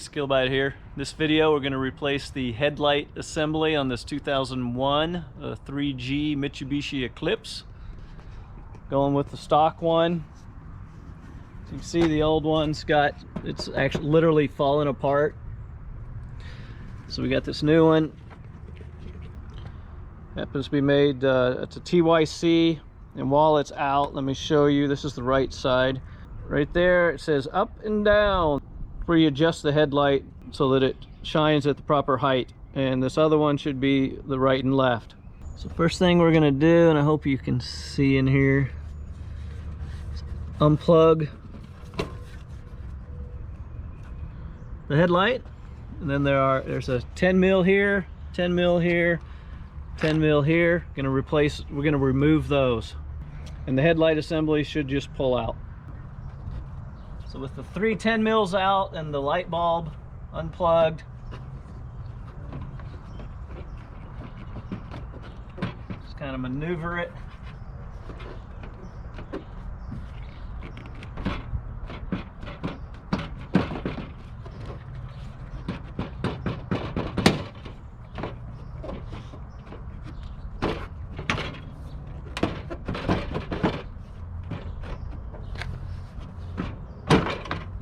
Skillbyte here. This video we're going to replace the headlight assembly on this 2001 3G Mitsubishi Eclipse. Going with the stock one. So you can see the old one's it's actually literally falling apart. So we got this new one. Happens to be made, it's a TYC, and while it's out, let me show you, this is the right side. Right there it says up and down, where you adjust the headlight so that it shines at the proper height, and this other one should be the right and left. So first thing we're gonna do, and I hope you can see in here, unplug the headlight, and then there's a 10 mil here, 10 mil here, 10 mil here. We're gonna remove those, and the headlight assembly should just pull out. So with the 3 10 mils out and the light bulb unplugged, just kind of maneuver it.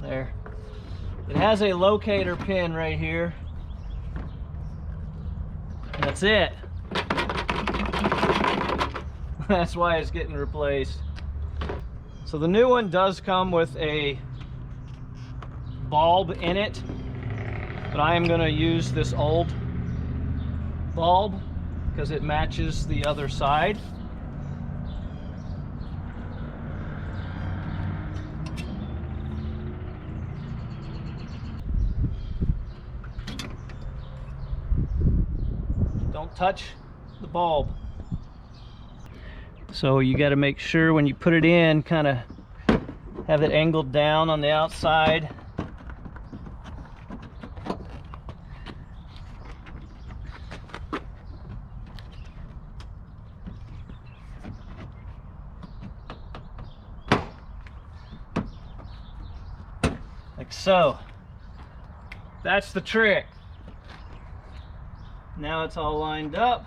There. It has a locator pin right here. That's it. That's why it's getting replaced. So the new one does come with a bulb in it, but I am going to use this old bulb because it matches the other side. Don't touch the bulb. So you got to make sure when you put it in, kind of have it angled down on the outside. Like so. That's the trick. Now it's all lined up.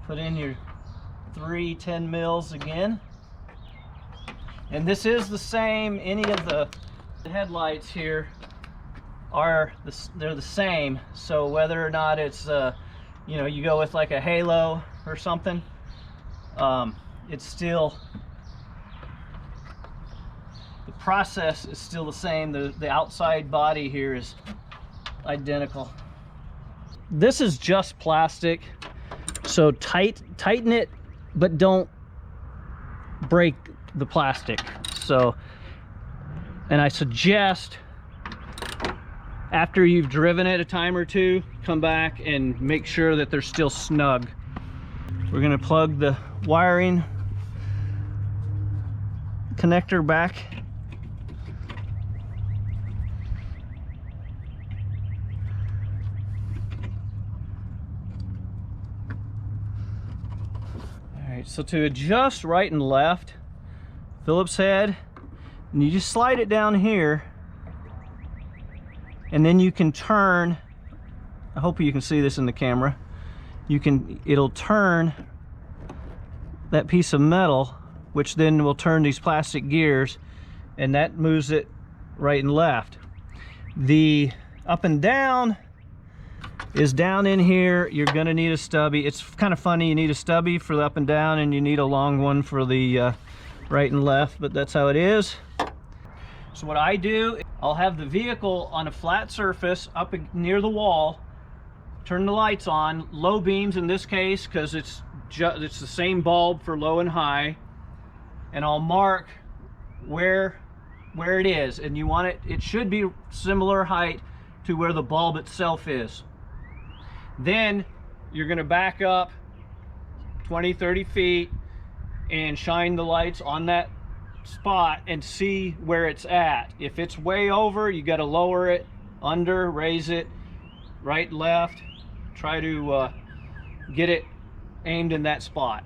Put in your 3 10 mils again. And this is the same, any of the headlights here they're the same. So whether or not it's you know, you go with like a halo or something, it's still, the process is still the same. The outside body here is identical. This is just plastic, so tighten it, but don't break the plastic. So, and I suggest after you've driven it a time or two, come back and make sure that they're still snug. We're gonna plug the wiring connector back. So to adjust right and left, Phillips head, and you just slide it down here, and then you can turn, I hope you can see this in the camera, it'll turn that piece of metal, which then will turn these plastic gears, and that moves it right and left. The up and down is down in here. You're gonna need a stubby. It's kind of funny, you need a stubby for the up and down, and you need a long one for the right and left, but that's how it is. So what I do, I'll have the vehicle on a flat surface up near the wall, turn the lights on, low beams in this case, because it's the same bulb for low and high, and I'll mark where it is, and you want it should be similar height to where the bulb itself is. Then you're going to back up 20-30 feet and shine the lights on that spot and see where it's at. If it's way over, you got to lower it, under, raise it, right, left, try to get it aimed in that spot.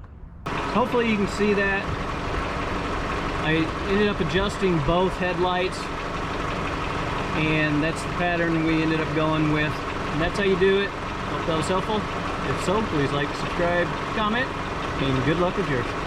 Hopefully you can see that. I ended up adjusting both headlights, and that's the pattern we ended up going with. And that's how you do it. Hope that was helpful. If so, please like, subscribe, comment, and good luck with yours.